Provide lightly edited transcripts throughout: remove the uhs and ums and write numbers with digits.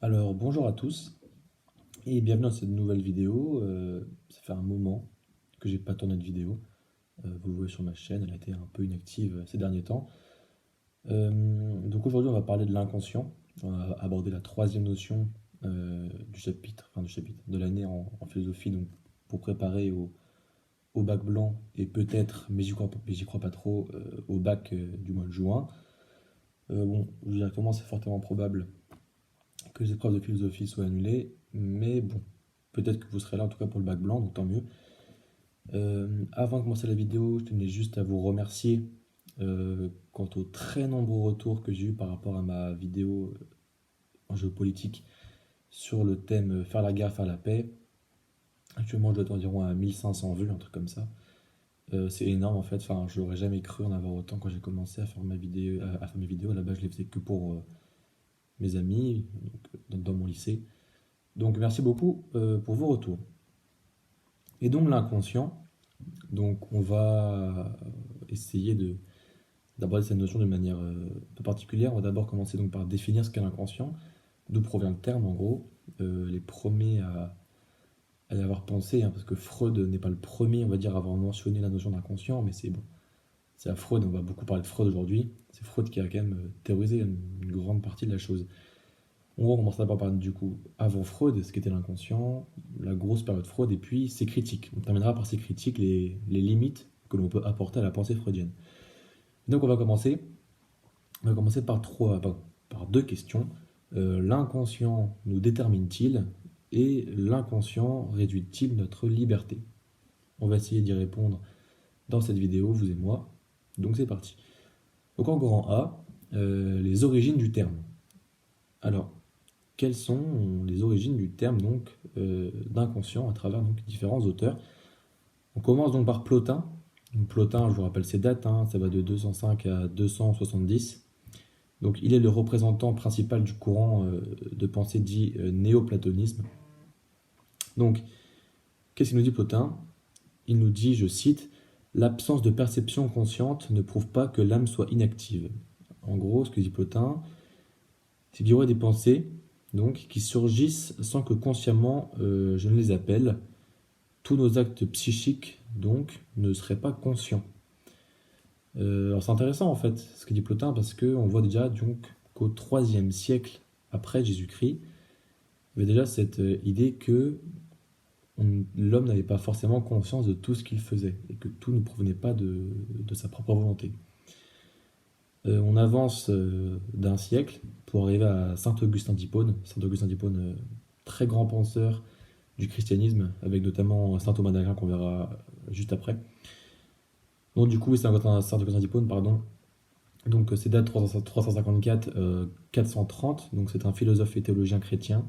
Alors bonjour à tous et bienvenue dans cette nouvelle vidéo. Ça fait un moment que j'ai pas tourné de vidéo. Vous le voyez sur ma chaîne, elle a été un peu inactive ces derniers temps. Donc aujourd'hui on va parler de l'inconscient. On va aborder la troisième notion du chapitre de l'année en philosophie, donc pour préparer au bac blanc et peut-être, mais j'y crois pas trop, au bac du mois de juin. Bon, je veux dire, comment c'est fortement probable que les épreuves de philosophie soient annulées, mais bon, peut-être que vous serez là en tout cas pour le bac blanc, donc tant mieux. Avant de commencer la vidéo, je tenais juste à vous remercier quant aux très nombreux retours que j'ai eu par rapport à ma vidéo en géopolitique sur le thème faire la guerre, faire la paix. Actuellement, je dois être environ à 1500 vues, un truc comme ça. C'est énorme en fait, enfin, je n'aurais jamais cru en avoir autant quand j'ai commencé à faire ma vidéo, à faire mes vidéos. À la base, je les faisais que pour mes amis, donc, dans mon lycée. Donc merci beaucoup pour vos retours. Et donc l'inconscient, donc on va essayer d'aborder cette notion de manière un peu particulière. On va d'abord commencer donc par définir ce qu'est l'inconscient, d'où provient le terme en gros. Les premiers à y avoir pensé, hein, parce que Freud n'est pas le premier, on va dire, à avoir mentionné la notion d'inconscient, mais c'est bon. C'est à Freud, on va beaucoup parler de Freud aujourd'hui. C'est Freud qui a quand même théorisé une grande partie de la chose. On va commencer d'abord par du coup avant Freud, ce qu'était l'inconscient, la grosse période Freud, et puis ses critiques. On terminera par ses critiques, les limites que l'on peut apporter à la pensée freudienne. Donc on va commencer par deux questions. L'inconscient nous détermine-t-il et l'inconscient réduit-il notre liberté? On va essayer d'y répondre dans cette vidéo, vous et moi. Donc c'est parti. Donc en grand A, les origines du terme. Alors, quelles sont les origines du terme donc d'inconscient à travers donc différents auteurs? On commence donc par Plotin. Donc, Plotin, je vous rappelle ses dates, hein, ça va de 205 à 270. Donc il est le représentant principal du courant de pensée dit néoplatonisme. Donc qu'est-ce qu'il nous dit Plotin? Il nous dit, je cite, l'absence de perception consciente ne prouve pas que l'âme soit inactive. En gros, ce que dit Plotin, c'est qu'il y aurait des pensées donc, qui surgissent sans que consciemment je ne les appelle. Tous nos actes psychiques donc ne seraient pas conscients. Alors c'est intéressant en fait ce que dit Plotin parce qu'on voit déjà donc qu'au IIIe siècle après Jésus-Christ, il y avait déjà cette idée que l'homme n'avait pas forcément conscience de tout ce qu'il faisait et que tout ne provenait pas de sa propre volonté. On avance d'un siècle pour arriver à Saint Augustin d'Hippone. Saint Augustin d'Hippone, très grand penseur du christianisme, avec notamment Saint Thomas d'Aquin qu'on verra juste après. Donc du coup, Saint Augustin d'Hippone, pardon. Donc c'est date 354-430, donc c'est un philosophe et théologien chrétien.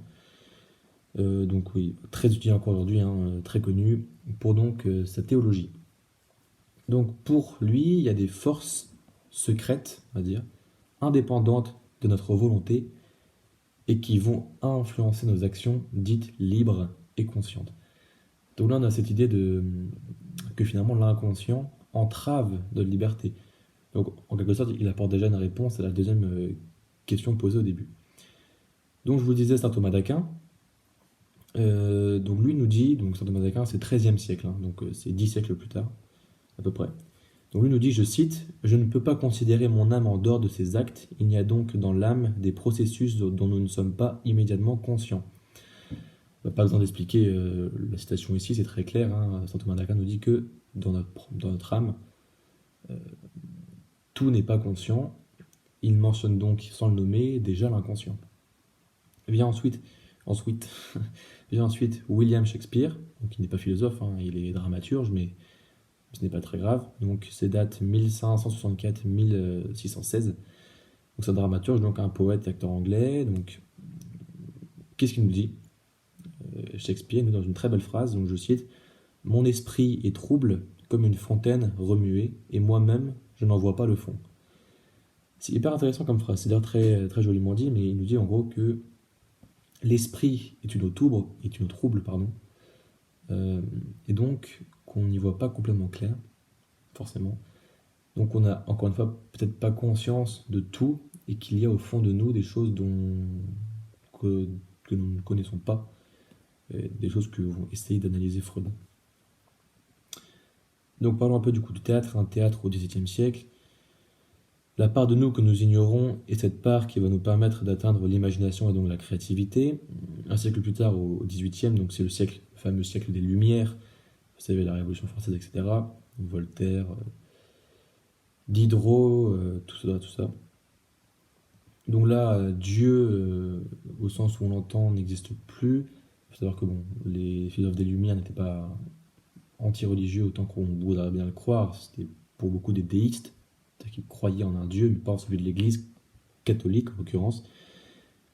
Donc oui, très utilisé encore aujourd'hui, hein, très connu, pour donc sa théologie. Donc pour lui, il y a des forces secrètes, on va dire, indépendantes de notre volonté et qui vont influencer nos actions dites libres et conscientes. Donc là, on a cette idée que finalement l'inconscient entrave notre liberté. Donc en quelque sorte, il apporte déjà une réponse à la deuxième question posée au début. Donc je vous disais Saint Thomas d'Aquin. Donc lui nous dit, donc Saint Thomas d'Aquin c'est 13e siècle, hein, donc c'est 10 siècles plus tard, à peu près. Donc lui nous dit, je cite, je ne peux pas considérer mon âme en dehors de ses actes, il y a donc dans l'âme des processus dont nous ne sommes pas immédiatement conscients. Pas besoin d'expliquer la citation ici, c'est très clair, hein. Saint Thomas d'Aquin nous dit que dans notre âme, tout n'est pas conscient. Il mentionne donc, sans le nommer, déjà l'inconscient. Vient ensuite William Shakespeare, donc il n'est pas philosophe, hein, il est dramaturge, mais ce n'est pas très grave. Donc c'est date 1564-1616. Donc c'est un dramaturge, donc un poète et acteur anglais. Donc qu'est-ce qu'il nous dit? Shakespeare nous dit dans une très belle phrase, donc je cite, mon esprit est trouble comme une fontaine remuée, et moi-même je n'en vois pas le fond. C'est hyper intéressant comme phrase, c'est d'ailleurs très, très joliment dit, mais il nous dit en gros que l'esprit est une eau trouble, pardon, et donc qu'on n'y voit pas complètement clair, forcément. Donc on a encore une fois peut-être pas conscience de tout, et qu'il y a au fond de nous des choses que nous ne connaissons pas, des choses que vont essayer d'analyser Freud. Donc parlons un peu du coup du théâtre, un théâtre au XVIIe siècle. La part de nous que nous ignorons est cette part qui va nous permettre d'atteindre l'imagination et donc la créativité. Un siècle plus tard, au XVIIIe, donc c'est le fameux siècle des Lumières, vous savez, la Révolution française, etc. Voltaire, Diderot, tout ça, tout ça. Donc là, Dieu, au sens où on l'entend, n'existe plus. Il faut savoir que bon, les philosophes des Lumières n'étaient pas anti-religieux autant qu'on voudrait bien le croire. C'était pour beaucoup des déistes, c'est-à-dire qu'ils croyaient en un Dieu, mais pas en celui de l'Église catholique en l'occurrence.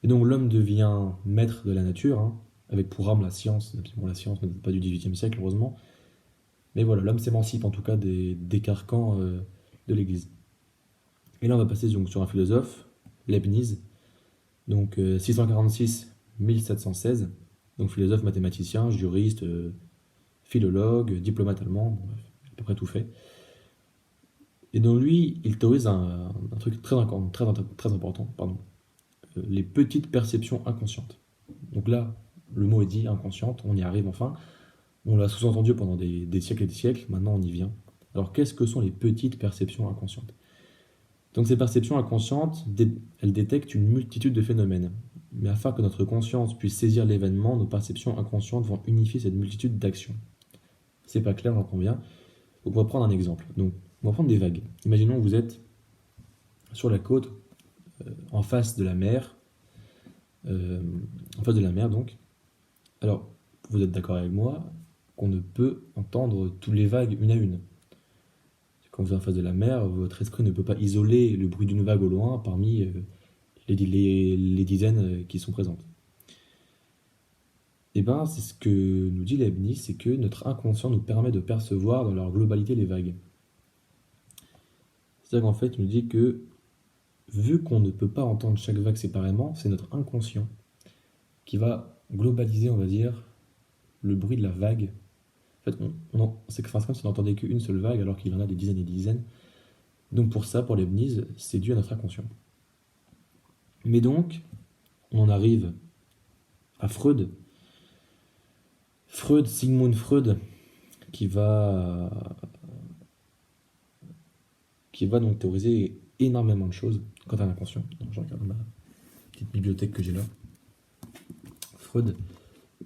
Et donc l'homme devient maître de la nature, hein, avec pour âme la science. Bon, la science n'est pas du XVIIIe siècle, heureusement. Mais voilà, l'homme s'émancipe en tout cas des carcans de l'Église. Et là, on va passer donc sur un philosophe, Leibniz, donc 646-1716, donc philosophe, mathématicien, juriste, philologue, diplomate allemand, bon, bref, à peu près tout fait. Et donc lui, il théorise un truc très important, pardon, les petites perceptions inconscientes. Donc là, le mot est dit, inconsciente, on y arrive enfin. On l'a sous-entendu pendant des siècles et des siècles, maintenant on y vient. Alors qu'est-ce que sont les petites perceptions inconscientes? Donc ces perceptions inconscientes, elles détectent une multitude de phénomènes. Mais afin que notre conscience puisse saisir l'événement, nos perceptions inconscientes vont unifier cette multitude d'actions. C'est pas clair, j'en conviens. Donc on va prendre un exemple. Donc on va prendre des vagues. Imaginons que vous êtes sur la côte, en face de la mer, donc. Alors, vous êtes d'accord avec moi qu'on ne peut entendre toutes les vagues une à une. Quand vous êtes en face de la mer, votre esprit ne peut pas isoler le bruit d'une vague au loin parmi les dizaines qui sont présentes. Et bien, c'est ce que nous dit Leibniz, c'est que notre inconscient nous permet de percevoir dans leur globalité les vagues. C'est-à-dire qu'en fait, il nous dit que, vu qu'on ne peut pas entendre chaque vague séparément, c'est notre inconscient qui va globaliser, on va dire, le bruit de la vague. En fait, c'est comme si on n'entendait qu'une seule vague alors qu'il y en a des dizaines et des dizaines. Donc pour ça, pour Leibniz, c'est dû à notre inconscient. Mais donc, on en arrive à Freud. Sigmund Freud, qui va donc théoriser énormément de choses quant à l'inconscient. Donc je regarde ma petite bibliothèque que j'ai là. Freud,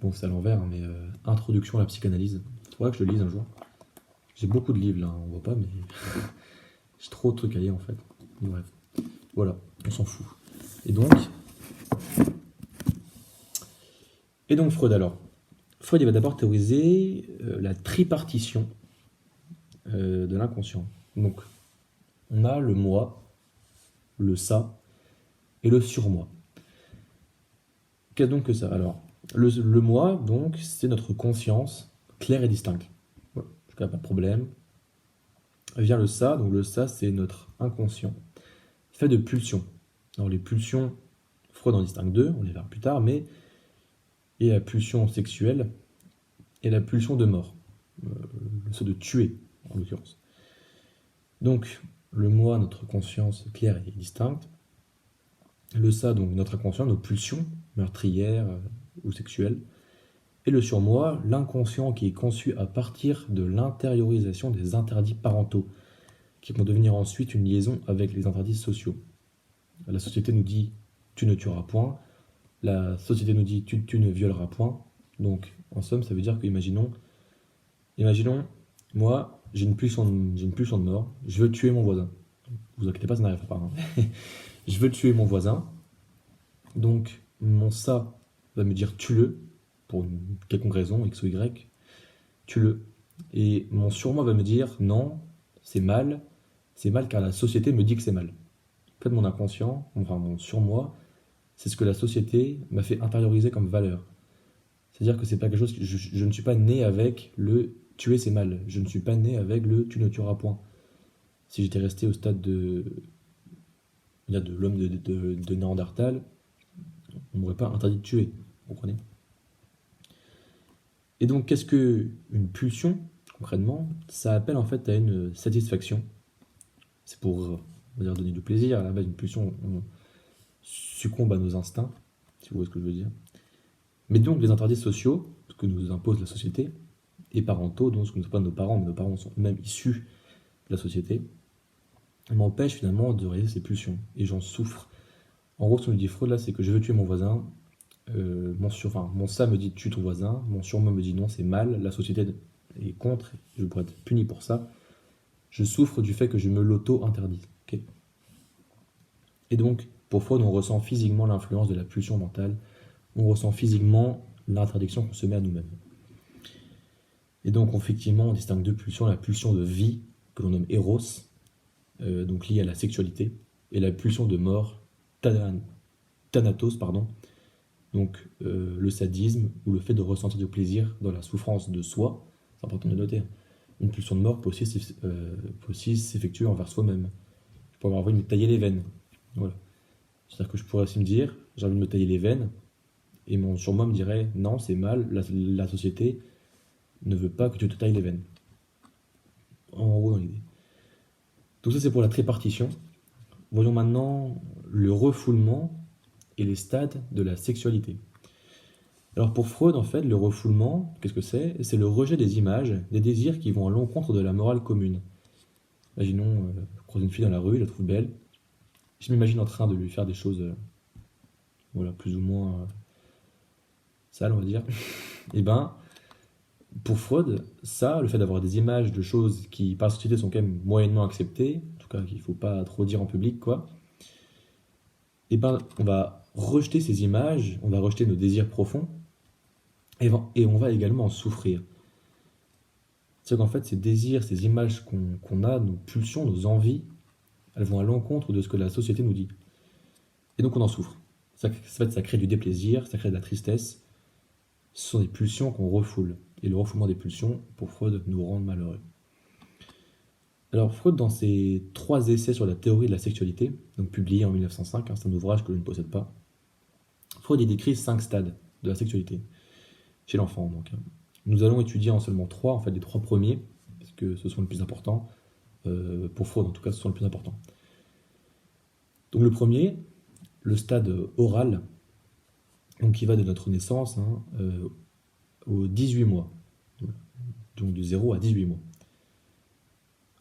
bon c'est à l'envers, hein, mais Introduction à la psychanalyse. Il faudra que je le lise un jour. J'ai beaucoup de livres là, on voit pas, mais j'ai trop de trucs à lire en fait. Bref, voilà, on s'en fout. Et donc Freud alors. Freud il va d'abord théoriser la tripartition de l'inconscient. Donc on a le moi, le ça et le surmoi. Qu'est-ce donc que ça? Alors, le moi, donc, c'est notre conscience claire et distincte. Voilà, jusqu'à pas de problème. Vient le ça, donc le ça, c'est notre inconscient, fait de pulsions. Alors, les pulsions, Freud en distingue deux, on les verra plus tard, mais il y a la pulsion sexuelle et la pulsion de mort, le saut de tuer, en l'occurrence. Donc, le moi, notre conscience claire et distincte. Le ça, donc notre inconscient, nos pulsions meurtrières ou sexuelles. Et le surmoi, l'inconscient qui est conçu à partir de l'intériorisation des interdits parentaux, qui vont devenir ensuite une liaison avec les interdits sociaux. La société nous dit « tu ne tueras point », la société nous dit « tu ne violeras point ». Donc, en somme, ça veut dire que, imaginons, moi, j'ai une pulsion de mort, je veux tuer mon voisin. Vous inquiétez pas, ça n'arrivera pas. Hein. Je veux tuer mon voisin, donc mon ça va me dire tue-le, pour une quelconque raison, X ou Y, tue-le. Et mon surmoi va me dire non, c'est mal car la société me dit que c'est mal. En fait, mon inconscient, enfin mon surmoi, c'est ce que la société m'a fait intérioriser comme valeur. C'est-à-dire que c'est pas quelque chose que je ne suis pas né avec le tuer c'est mal, je ne suis pas né avec le tu ne tueras point. Si j'étais resté au stade de l'homme de Néandertal, on ne m'aurait pas interdit de tuer, vous comprenez? Et donc, qu'est-ce qu'une pulsion, concrètement? Ça appelle en fait à une satisfaction. C'est pour, on va dire, donner du plaisir. À la base, une pulsion, on succombe à nos instincts. si vous voyez ce que je veux dire. Mais donc les interdits sociaux que nous impose la société, et parentaux, donc ce que ne sont pas nos parents, mais nos parents sont eux-mêmes issus de la société, m'empêchent finalement de réaliser ces pulsions. Et j'en souffre. En gros, ce que me dit Freud là, c'est que je veux tuer mon voisin. Mon ça me dit tue ton voisin. Mon surmoi me dit non, c'est mal. La société est contre. Je pourrais être puni pour ça. Je souffre du fait que je me l'auto-interdis. Ok. Et donc, pour Freud, on ressent physiquement l'influence de la pulsion mentale. On ressent physiquement l'interdiction qu'on se met à nous-mêmes. Et donc, effectivement, on distingue deux pulsions. La pulsion de vie, que l'on nomme Eros, donc liée à la sexualité, et la pulsion de mort, Thanatos, pardon, donc le sadisme ou le fait de ressentir du plaisir dans la souffrance de soi. C'est important de noter. Une pulsion de mort peut aussi s'effectuer envers soi-même. Je pourrais avoir envie de me tailler les veines. Voilà. C'est-à-dire que je pourrais aussi me dire, j'ai envie de me tailler les veines, et mon surmoi me dirait, non, c'est mal, la société ne veut pas que tu te tailles les veines. En gros, dans l'idée. Tout ça, c'est pour la tripartition. Voyons maintenant le refoulement et les stades de la sexualité. Alors pour Freud, en fait, le refoulement, qu'est-ce que c'est? C'est le rejet des images, des désirs qui vont à l'encontre de la morale commune. Imaginons, je croise une fille dans la rue, je la trouve belle. Je m'imagine en train de lui faire des choses, voilà, plus ou moins sales, on va dire. Et ben, pour Freud, ça, le fait d'avoir des images de choses qui, par la société, sont quand même moyennement acceptées, en tout cas qu'il ne faut pas trop dire en public, quoi, et ben, on va rejeter ces images, on va rejeter nos désirs profonds, et on va également en souffrir. C'est-à-dire qu'en fait, ces désirs, ces images qu'on a, nos pulsions, nos envies, elles vont à l'encontre de ce que la société nous dit. Et donc on en souffre. Ça crée du déplaisir, ça crée de la tristesse. Ce sont des pulsions qu'on refoule. Et le refoulement des pulsions, pour Freud, nous rend malheureux. Alors Freud, dans ses 3 essais sur la théorie de la sexualité, donc publié en 1905, c'est un ouvrage que je ne possède pas, Freud y décrit 5 stades de la sexualité, chez l'enfant donc. Nous allons étudier en seulement 3, en fait les 3 premiers, parce que ce sont les plus importants, pour Freud en tout cas, ce sont les plus importants. Donc le premier, le stade oral, donc qui va de notre naissance aux 18 mois, donc de 0 à 18 mois.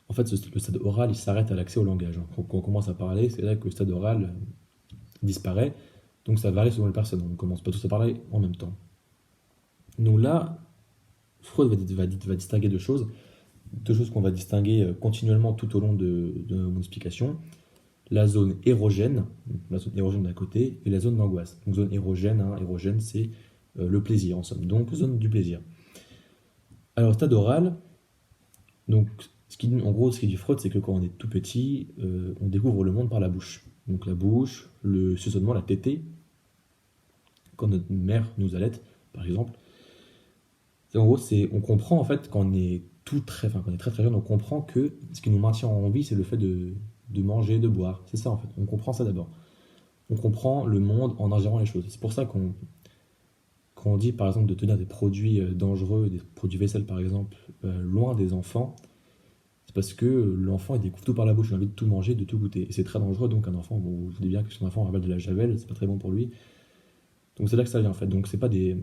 En fait, le stade oral, il s'arrête à l'accès au langage. Quand on commence à parler, c'est là que le stade oral disparaît, donc ça varie selon les personnes, on ne commence pas tous à parler en même temps. Donc là, Freud va distinguer deux choses qu'on va distinguer continuellement tout au long de mon explication. La zone érogène d'un côté, et la zone d'angoisse. Donc zone érogène, érogène c'est le plaisir en somme, donc zone du plaisir. Alors stade oral, donc en gros ce qui dit Freud, c'est que quand on est tout petit, on découvre le monde par la bouche. Donc la bouche, le suçonnement, la tétée, quand notre mère nous allaite, par exemple. En gros, on comprend en fait quand on est quand on est très très jeune, on comprend que ce qui nous maintient en vie, c'est le fait de manger, de boire. C'est ça en fait, on comprend ça d'abord. On comprend le monde en ingérant les choses. C'est pour ça quand on dit par exemple de tenir des produits dangereux, des produits vaisselle par exemple, loin des enfants, c'est parce que l'enfant il découvre tout par la bouche, il a envie de tout manger, de tout goûter. Et c'est très dangereux, donc un enfant, bon, vous dites bien que si un enfant ravale de la javel, c'est pas très bon pour lui. Donc c'est là que ça vient en fait. Donc c'est pas il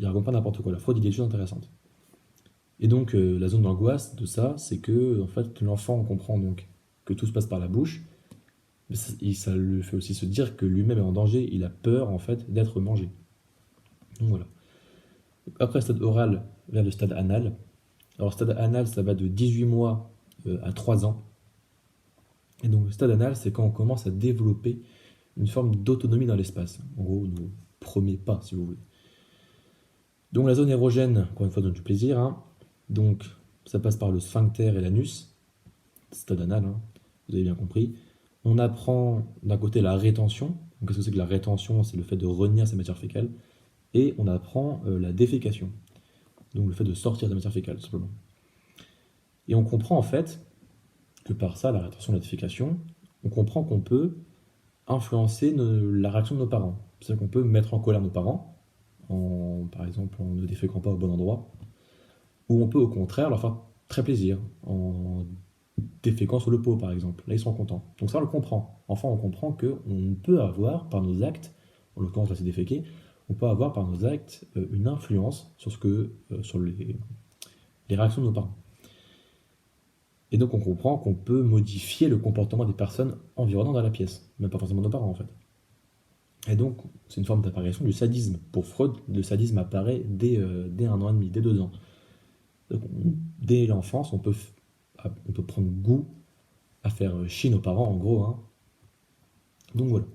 raconte pas n'importe quoi. La fraude, il dit des choses intéressantes. Et donc la zone d'angoisse de ça, c'est que en fait l'enfant comprend donc que tout se passe par la bouche, mais ça lui fait aussi se dire que lui-même est en danger. Il a peur en fait d'être mangé. Donc voilà. Après le stade oral, vers le stade anal. Alors stade anal, ça va de 18 mois à 3 ans. Et donc le stade anal, c'est quand on commence à développer une forme d'autonomie dans l'espace. En gros, nos premiers pas, si vous voulez. Donc la zone érogène, encore une fois, donne du plaisir. Donc ça passe par le sphincter et l'anus, stade anal, vous avez bien compris. On apprend d'un côté la rétention. Donc qu'est-ce que c'est que la rétention? C'est le fait de retenir sa matière fécale. Et on apprend la défécation. Donc le fait de sortir de la matière fécale, tout simplement. Et on comprend en fait que par ça, la rétention et la défécation, on comprend qu'on peut influencer la réaction de nos parents. C'est-à-dire qu'on peut mettre en colère nos parents, par exemple en ne déféquant pas au bon endroit, ou on peut au contraire leur faire très plaisir, en déféquant sur le pot par exemple. Là ils sont contents. Donc ça on le comprend. Enfin on comprend qu'on peut avoir par nos actes en l'occurrence là c'est déféquer, on peut avoir par nos actes une influence sur les réactions de nos parents. Et donc on comprend qu'on peut modifier le comportement des personnes environnantes dans la pièce, même pas forcément nos parents en fait. Et donc c'est une forme d'apparition du sadisme. Pour Freud, le sadisme apparaît dès 1 an et demi, dès 2 ans. Donc, dès l'enfance, on peut prendre goût à faire chier nos parents en gros, hein. Donc voilà.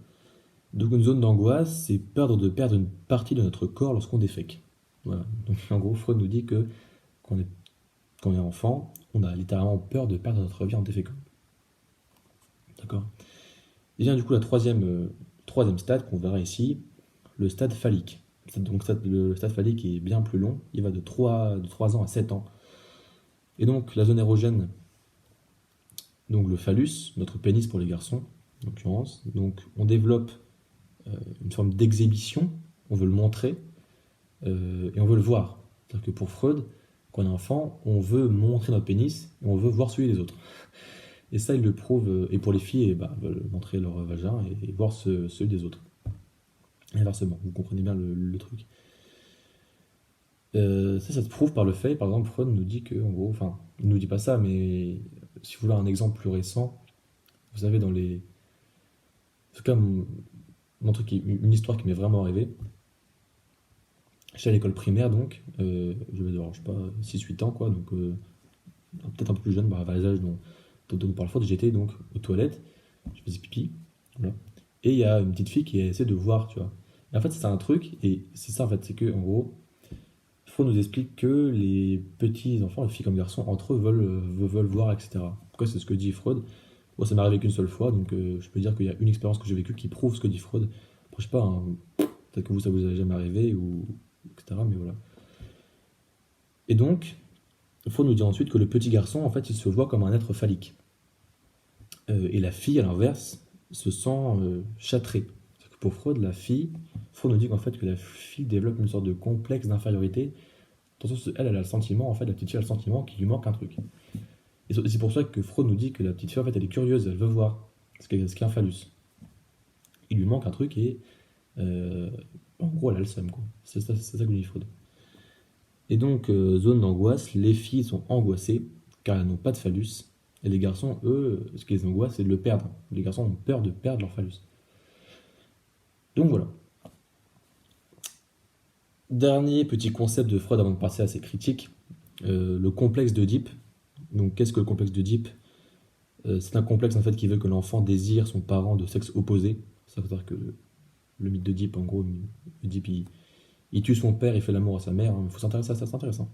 Donc une zone d'angoisse, c'est peur de perdre une partie de notre corps lorsqu'on défèque. Voilà. Donc en gros, Freud nous dit que quand quand on est enfant, on a littéralement peur de perdre notre vie en déféquant. D'accord. Et vient du coup troisième stade qu'on verra ici, le stade phallique. Donc le stade phallique est bien plus long, il va de 3 ans à 7 ans. Et donc la zone érogène, donc le phallus, notre pénis pour les garçons, en l'occurrence, donc on développe une forme d'exhibition, on veut le montrer, et on veut le voir. C'est-à-dire que pour Freud, quand on est enfant, on veut montrer notre pénis, et on veut voir celui des autres. Et ça, il le prouve, et pour les filles, veulent montrer leur vagin et voir ceux des autres. Et inversement, vous comprenez bien le truc. Ça se prouve par le fait, par exemple, Freud nous dit que, en gros, enfin, il nous dit pas ça, mais si vous voulez un exemple plus récent, vous savez, en tout cas, une histoire qui m'est vraiment arrivée. J'étais à l'école primaire, donc, je vais avoir, je sais pas, 6-8 ans, quoi, donc peut-être un peu plus jeune, vers l'âge dont on parle Freud, j'étais donc aux toilettes, je faisais pipi, voilà. Et il y a une petite fille qui essaie de voir, tu vois. Et en fait, c'est un truc, et c'est ça, en fait, c'est que, en gros, Freud nous explique que les petits enfants, les filles comme garçons, entre eux veulent voir, etc. Pourquoi c'est ce que dit Freud? Moi, ça m'est arrivé qu'une seule fois, donc je peux dire qu'il y a une expérience que j'ai vécue qui prouve ce que dit Freud. Après, je sais pas, hein, peut-être que vous, ça vous est jamais arrivé, ou etc. Mais voilà. Et donc, Freud nous dit ensuite que le petit garçon, en fait, il se voit comme un être phallique. Et la fille, à l'inverse, se sent châtrée. C'est-à-dire que pour Freud, Freud nous dit qu'en fait, que la fille développe une sorte de complexe d'infériorité. Dans le sens où elle a le sentiment, en fait, la petite fille a le sentiment qu'il lui manque un truc. Et c'est pour ça que Freud nous dit que la petite fille, en fait, elle est curieuse, elle veut voir ce qu'est un phallus. Il lui manque un truc et, en gros, elle a le seum, quoi. C'est ça que nous dit Freud. Et donc, zone d'angoisse, les filles sont angoissées car elles n'ont pas de phallus. Et les garçons, eux, ce qui les angoisse, c'est de le perdre. Les garçons ont peur de perdre leur phallus. Donc voilà. Dernier petit concept de Freud avant de passer à ses critiques, le complexe d'Oedipe. Donc qu'est-ce que le complexe d'Oedipe? C'est un complexe en fait qui veut que l'enfant désire son parent de sexe opposé. Ça veut dire que le mythe d'Oedipe, en gros, Oedipe, il tue son père, il fait l'amour à sa mère. Il faut s'intéresser à ça, c'est intéressant.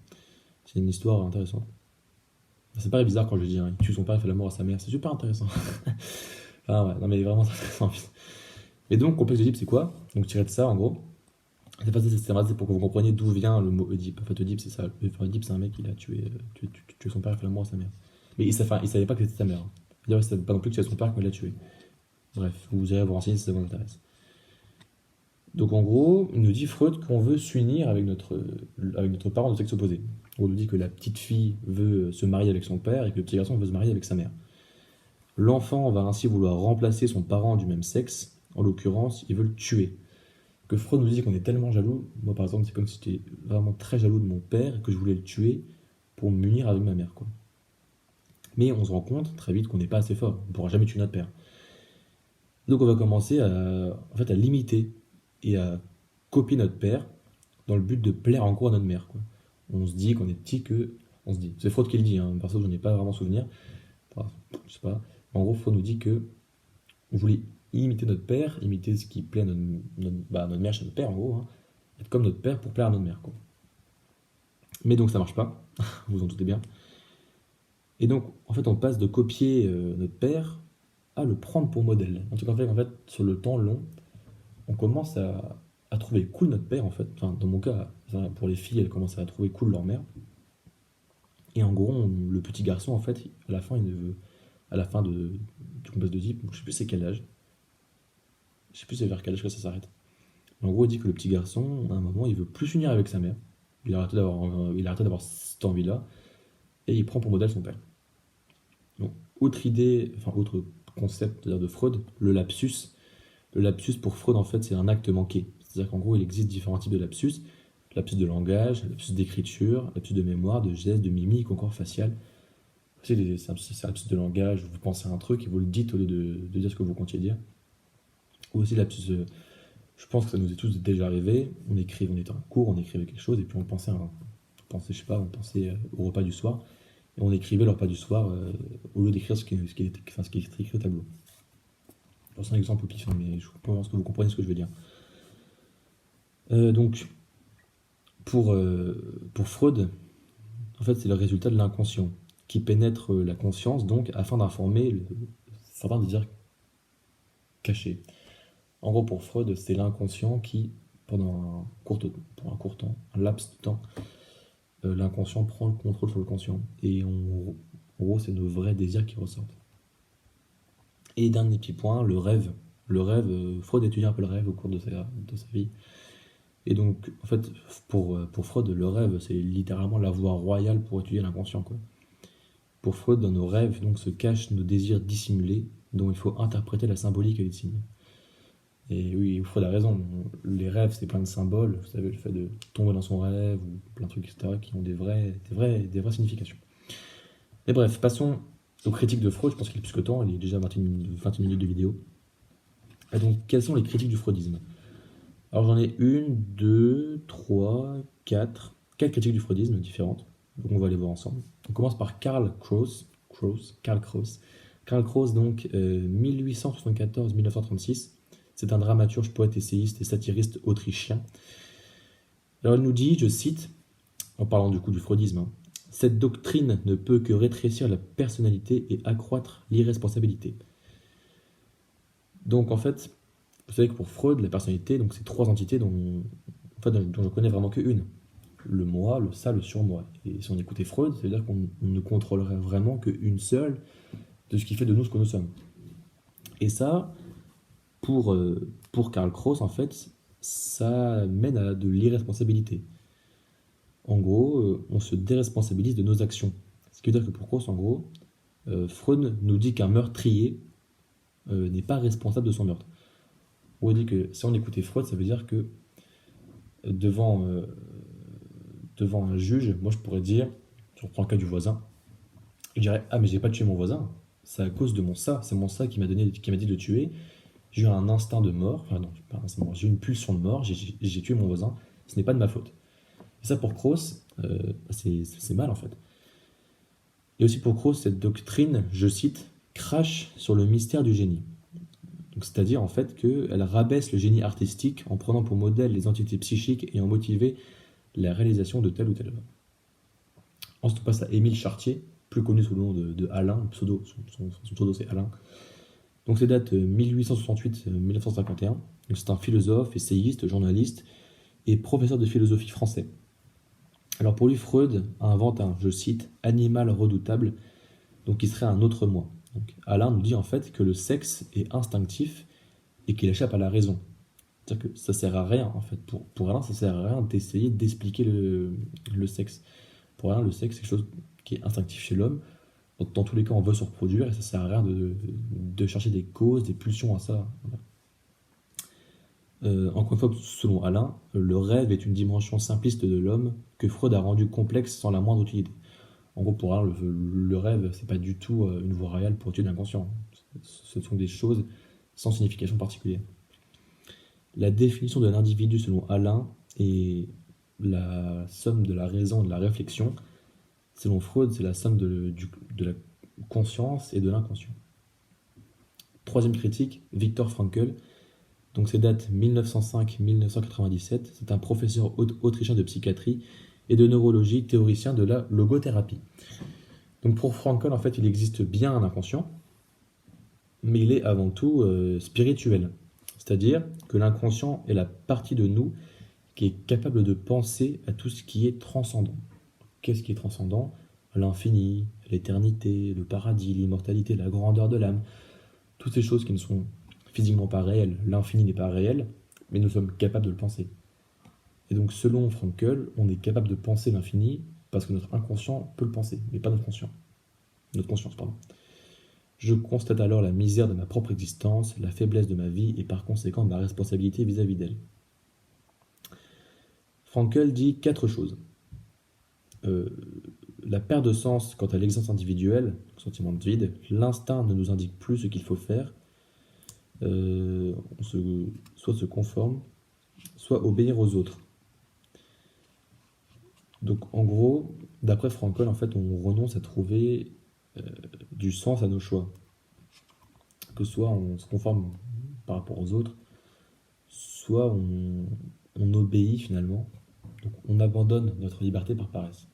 C'est une histoire intéressante. Ça paraît bizarre quand je dis, hein, il tue son père, il fait l'amour à sa mère. C'est super intéressant. Ah ouais, non mais vraiment intéressant. Et donc, complexe d'Oedipe, c'est quoi? Donc tiré de ça, en gros. C'est pour que vous compreniez d'où vient le mot Oedipe. En fait, Oedipe, c'est ça. Enfin, Oedipe, c'est un mec qui a tué son père, il fait l'amour à sa mère. Mais il savait pas que c'était sa mère, hein. D'ailleurs, il savait pas non plus que c'était son père quand il l'a tué. Bref, vous irez vous renseigner si ça vous intéresse. Donc en gros, il nous dit Freud qu'on veut s'unir avec notre parent de sexe opposé. On nous dit que la petite fille veut se marier avec son père et que le petit garçon veut se marier avec sa mère. L'enfant va ainsi vouloir remplacer son parent du même sexe, en l'occurrence, il veut le tuer. Que Freud nous dit qu'on est tellement jaloux, moi par exemple, c'est comme si j'étais vraiment très jaloux de mon père et que je voulais le tuer pour m'unir avec ma mère, quoi. Mais on se rend compte très vite qu'on n'est pas assez fort, on ne pourra jamais tuer notre père. Donc on va commencer à l'imiter et à copier notre père dans le but de plaire en gros à notre mère, quoi. On se dit qu'on est petit que... On se dit, c'est Freud qui le dit, hein, parce que je n'en ai pas vraiment souvenir. Enfin, je sais pas. En gros, Freud nous dit que on voulait imiter notre père, imiter ce qui plaît à notre mère chez notre père, en gros, hein. Être comme notre père pour plaire à notre mère, quoi. Mais donc ça marche pas, vous en doutez bien. Et donc, en fait, on passe de copier notre père à le prendre pour modèle. En tout cas, en fait, sur le temps long, on commence à trouver cool notre père, en fait. Enfin, dans mon cas, pour les filles, elles commencent à trouver cool leur mère. Et en gros, le petit garçon, en fait, à la fin, du complexe d'Oedipe, je sais plus c'est quel âge. Je sais plus c'est vers quel âge que ça s'arrête. Mais en gros, il dit que le petit garçon, à un moment, il veut plus s'unir avec sa mère. Il a arrêté d'avoir cette envie-là. Et il prend pour modèle son père. Donc, autre concept de Freud, le lapsus. Le lapsus pour Freud, en fait, c'est un acte manqué. C'est-à-dire qu'en gros, il existe différents types de lapsus. Lapsus de langage, lapsus d'écriture, lapsus de mémoire, de geste, de mimique, ou encore facial. C'est un lapsus de langage, vous pensez à un truc et vous le dites au lieu de dire ce que vous comptiez dire. Ou aussi lapsus, je pense que ça nous est tous déjà arrivé. On était en cours, on écrivait quelque chose et puis je sais pas, on pensait au repas du soir et on écrivait le repas du soir au lieu d'écrire ce qui était écrit au tableau. C'est un exemple au pif, hein, mais je pense que vous comprenez ce que je veux dire. Donc, pour Freud, en fait, c'est le résultat de l'inconscient qui pénètre la conscience, donc, afin d'informer certains désirs cachés. En gros, pour Freud, c'est l'inconscient qui, pour un court temps, un laps de temps, l'inconscient prend le contrôle sur le conscient. Et en gros, c'est nos vrais désirs qui ressortent. Et dernier petit point, le rêve. Le rêve, Freud étudie un peu le rêve au cours de sa vie. Et donc, en fait, pour Freud, le rêve, c'est littéralement la voie royale pour étudier l'inconscient, quoi. Pour Freud, dans nos rêves, donc, se cachent nos désirs dissimulés, dont il faut interpréter la symbolique et les signes. Et oui, Freud a raison, les rêves, c'est plein de symboles, vous savez, le fait de tomber dans son rêve, ou plein de trucs, etc., qui ont des vraies significations. Mais bref, passons aux critiques de Freud, je pense qu'il est plus que temps, il est déjà 21 minutes de vidéo. Et donc, quelles sont les critiques du freudisme? Alors j'en ai une, deux, trois, quatre critiques du freudisme différentes. Donc on va les voir ensemble. On commence par Karl Kraus. Karl Kraus, donc 1874-1936. C'est un dramaturge, poète, essayiste et satiriste autrichien. Alors il nous dit, je cite, en parlant du coup du freudisme, hein, cette doctrine ne peut que rétrécir la personnalité et accroître l'irresponsabilité. Donc en fait, vous savez que pour Freud, la personnalité, donc c'est trois entités dont je connais vraiment qu'une. Le moi, le ça, le surmoi. Et si on écoutait Freud, ça veut dire qu'on ne contrôlerait vraiment qu'une seule de ce qui fait de nous ce que nous sommes. Et ça, pour Karl Kraus, en fait, ça mène à de l'irresponsabilité. En gros, on se déresponsabilise de nos actions. Ce qui veut dire que pour Kraus, en gros, Freud nous dit qu'un meurtrier n'est pas responsable de son meurtre. On dit que si on écoutait Freud, ça veut dire que devant un juge, moi je pourrais dire, je reprends le cas du voisin, je dirais, ah mais j'ai pas tué mon voisin, c'est à cause de mon ça, c'est mon ça qui m'a dit de le tuer, j'ai eu un instinct de mort, enfin non, pas un instinct de mort, j'ai eu une pulsion de mort, j'ai tué mon voisin, ce n'est pas de ma faute. Et ça pour Kraus, c'est mal en fait. Et aussi pour Kraus, cette doctrine, je cite, crache sur le mystère du génie. Donc, c'est-à-dire en fait qu'elle rabaisse le génie artistique en prenant pour modèle les entités psychiques et en motiver la réalisation de telle ou telle œuvre. Ensuite, on passe à Émile Chartier, plus connu sous le nom de Alain, son pseudo c'est Alain. Donc c'est date 1868-1951. C'est un philosophe, essayiste, journaliste et professeur de philosophie français. Alors pour lui, Freud invente un, je cite, animal redoutable, donc qui serait un autre moi. Donc Alain nous dit en fait que le sexe est instinctif et qu'il échappe à la raison. C'est-à-dire que ça sert à rien en fait. Pour Alain, ça sert à rien d'essayer d'expliquer le sexe. Pour Alain, le sexe c'est quelque chose qui est instinctif chez l'homme. Dans tous les cas, on veut se reproduire et ça sert à rien de chercher des causes, des pulsions à ça. Encore une fois, selon Alain, le rêve est une dimension simpliste de l'homme que Freud a rendu complexe sans la moindre utilité. En gros, pour Alain, le rêve, c'est pas du tout une voie réelle pour étudier l'inconscient. Ce sont des choses sans signification particulière. La définition de l'individu selon Alain est la somme de la raison et de la réflexion. Selon Freud, c'est la somme de la conscience et de l'inconscient. Troisième critique, Viktor Frankl. Donc c'est date 1905-1997. C'est un professeur autrichien de psychiatrie et de neurologie, théoricien de la logothérapie. Donc pour Frankl, en fait, il existe bien un inconscient, mais il est avant tout spirituel. C'est-à-dire que l'inconscient est la partie de nous qui est capable de penser à tout ce qui est transcendant. Qu'est-ce qui est transcendant? L'infini, l'éternité, le paradis, l'immortalité, la grandeur de l'âme. Toutes ces choses qui ne sont physiquement pas réelles. L'infini n'est pas réel, mais nous sommes capables de le penser. Et donc selon Frankl, on est capable de penser l'infini parce que notre inconscient peut le penser, mais pas notre conscience. Je constate alors la misère de ma propre existence, la faiblesse de ma vie et par conséquent ma responsabilité vis-à-vis d'elle. Frankl dit 4 choses. Euh, la perte de sens quant à l'existence individuelle, le sentiment de vide, l'instinct ne nous indique plus ce qu'il faut faire, soit se conforme, soit obéir aux autres. Donc en gros, d'après Frankl, en fait, on renonce à trouver du sens à nos choix. Que soit on se conforme par rapport aux autres, soit on obéit finalement. Donc on abandonne notre liberté par paresse.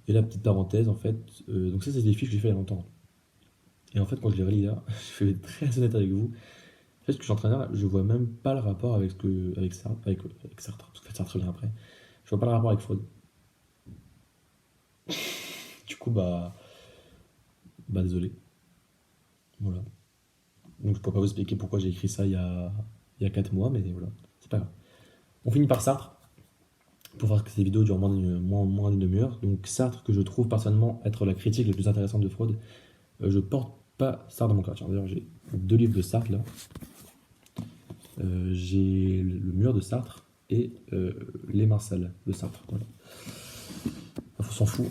Et la petite parenthèse, en fait, donc ça c'est des fiches que j'ai fait il y a longtemps. Et en fait, quand je les relis là, je vais être très honnête avec vous. En fait, ce que je suis en train de dire là, je vois même pas le rapport avec Sartre, parce que Sartre revient après. Je vois pas le rapport avec Freud. Du coup, bah désolé. Voilà. Donc je pourrais pas vous expliquer pourquoi j'ai écrit ça il y a 4 mois, mais voilà, c'est pas grave. On finit par Sartre, pour voir que ces vidéos durent moins d'une demi-heure. Donc Sartre, que je trouve personnellement être la critique la plus intéressante de Freud, je porte pas Sartre dans mon cœur. Tiens, d'ailleurs, j'ai 2 livres de Sartre là. J'ai le mur de Sartre et les mains sales de Sartre. Voilà. On s'en fout.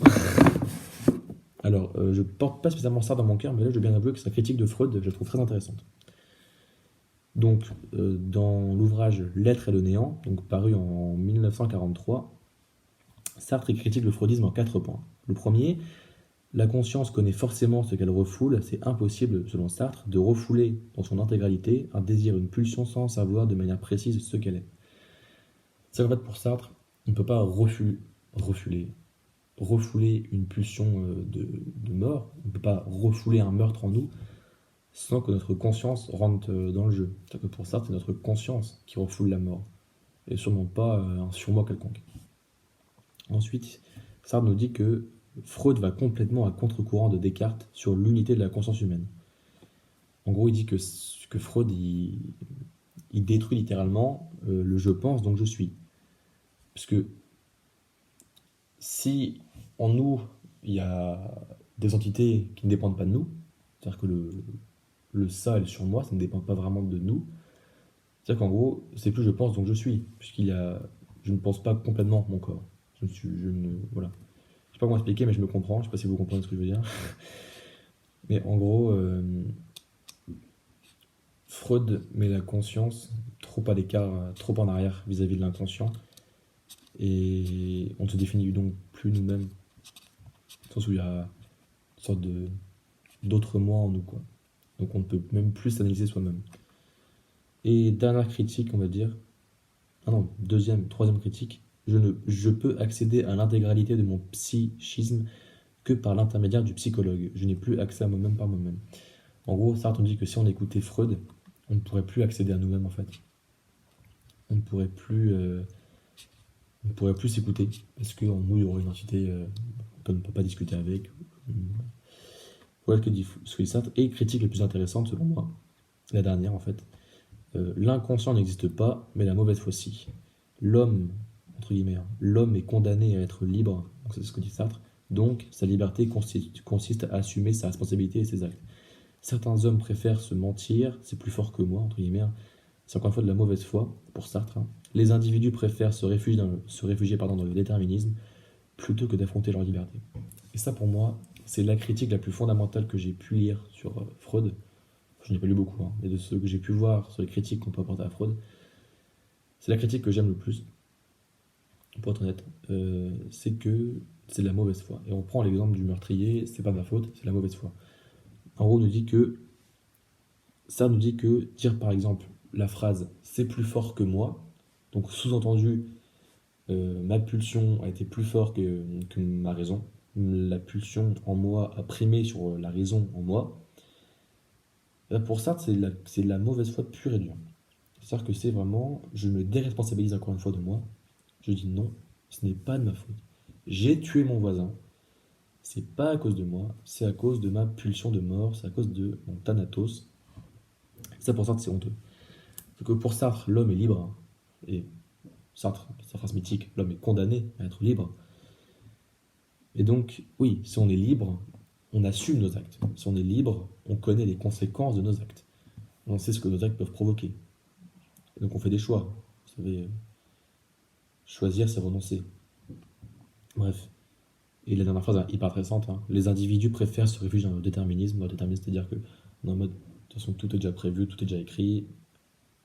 Alors, je porte pas spécialement Sartre dans mon cœur, mais là, je veux bien avouer que sa critique de Freud, je la trouve très intéressante. Donc, dans l'ouvrage L'être et le néant, donc paru en 1943, Sartre y critique le freudisme en 4 points. Le premier, la conscience connaît forcément ce qu'elle refoule, c'est impossible, selon Sartre, de refouler dans son intégralité un désir, une pulsion sans savoir de manière précise ce qu'elle est. C'est en fait pour Sartre, on ne peut pas refouler une pulsion de mort, on ne peut pas refouler un meurtre en nous sans que notre conscience rentre dans le jeu. C'est-à-dire que pour Sartre, c'est notre conscience qui refoule la mort, et sûrement pas un surmoi quelconque. Ensuite, Sartre nous dit que Freud va complètement à contre-courant de Descartes sur l'unité de la conscience humaine. En gros, il dit que Freud, il détruit littéralement le je pense, donc je suis. Parce que si en nous, il y a des entités qui ne dépendent pas de nous, c'est-à-dire que le ça et le surmoi, ça ne dépend pas vraiment de nous, c'est-à-dire qu'en gros, c'est plus je pense, donc je suis, je ne pense pas complètement mon corps. Voilà. Je sais pas comment expliquer, mais je me comprends. Je sais pas si vous comprenez ce que je veux dire. Mais en gros, Freud met la conscience trop à l'écart, trop en arrière vis-à-vis de l'inconscient. Et on ne se définit donc plus nous-mêmes. Dans le sens où il y a une sorte d'autre moi en nous, quoi. Donc on ne peut même plus s'analyser soi-même. Et dernière critique, on va dire. Ah non, troisième critique. Je peux accéder à l'intégralité de mon psychisme que par l'intermédiaire du psychologue. Je n'ai plus accès à moi-même par moi-même. En gros, Sartre nous dit que si on écoutait Freud, on ne pourrait plus accéder à nous-mêmes en fait. On ne pourrait plus s'écouter parce qu'en nous il y aurait une entité qu'on ne peut pas discuter avec. Voilà ce que dit Sartre. Et critique la plus intéressante selon moi, la dernière en fait. L'inconscient n'existe pas, mais la mauvaise foi si. L'homme, entre guillemets, l'homme est condamné à être libre, donc c'est ce que dit Sartre. Donc, sa liberté consiste à assumer sa responsabilité et ses actes. Certains hommes préfèrent se mentir, c'est plus fort que moi, entre guillemets. C'est encore une fois de la mauvaise foi, pour Sartre. Les individus préfèrent se réfugier dans le déterminisme plutôt que d'affronter leur liberté. Et ça, pour moi, c'est la critique la plus fondamentale que j'ai pu lire sur Freud. Je n'ai pas lu beaucoup, mais de ce que j'ai pu voir sur les critiques qu'on peut apporter à Freud, c'est la critique que j'aime le plus, pour être honnête. C'est que c'est de la mauvaise foi. Et on prend l'exemple du meurtrier, c'est pas ma faute, c'est la mauvaise foi. En gros, ça nous dit que dire par exemple la phrase c'est plus fort que moi, donc sous-entendu ma pulsion a été plus forte que ma raison, la pulsion en moi a primé sur la raison en moi. Là, pour ça, c'est la mauvaise foi pure et dure. C'est-à-dire que c'est vraiment, je me déresponsabilise encore une fois de moi, je dis non, ce n'est pas de ma faute. J'ai tué mon voisin, c'est pas à cause de moi, c'est à cause de ma pulsion de mort, c'est à cause de mon thanatos. Ça, pour Sartre, c'est honteux. Parce que pour Sartre, l'homme est libre, et Sartre, sa phrase mythique, l'homme est condamné à être libre. Et donc, oui, si on est libre, on assume nos actes. Si on est libre, on connaît les conséquences de nos actes. On sait ce que nos actes peuvent provoquer. Et donc on fait des choix. Vous savez, choisir, c'est renoncer. Bref. Et la dernière phrase est hyper intéressante, hein. Les individus préfèrent se réfugier dans le déterminisme. Le déterminisme, c'est-à-dire que, on est en mode, de toute façon, tout est déjà prévu, tout est déjà écrit,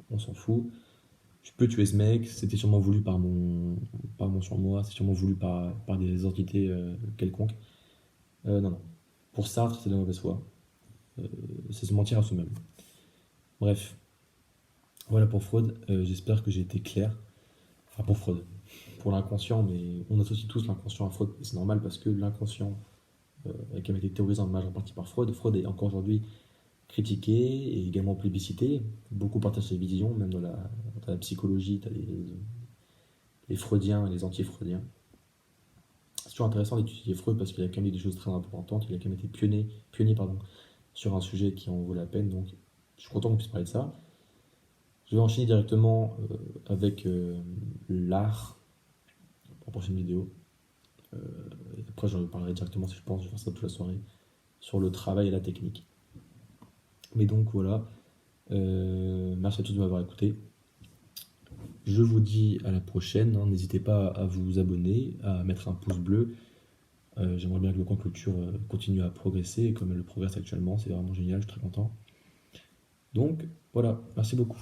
on s'en fout. Je peux tuer ce mec, c'était sûrement voulu par mon surmoi, c'est sûrement voulu par des entités quelconques. Non, non. Pour Sartre, c'est de la mauvaise foi. C'est se mentir à soi-même. Bref, voilà pour Freud. J'espère que j'ai été clair. Enfin, pour Freud. Pour l'inconscient, mais on associe tous l'inconscient à Freud. Et c'est normal parce que l'inconscient, qui avait été théorisé en majeure partie par Freud, Freud est encore aujourd'hui critiqué et également plébiscité. Beaucoup partagent ses visions, même dans la psychologie, tu as les freudiens et les anti-freudiens. C'est toujours intéressant d'étudier Freud parce qu'il a quand même dit des choses très importantes, il a quand même été pionnier sur un sujet qui en vaut la peine, donc je suis content qu'on puisse parler de ça. Je vais enchaîner directement avec l'art pour la prochaine vidéo. Et après, j'en parlerai directement si je pense, je vais faire ça toute la soirée, sur le travail et la technique. Mais donc voilà, merci à tous de m'avoir écouté. Je vous dis à la prochaine, hein. N'hésitez pas à vous abonner, à mettre un pouce bleu. J'aimerais bien que le compte Culture continue à progresser, comme elle le progresse actuellement, c'est vraiment génial, je suis très content. Donc voilà, merci beaucoup.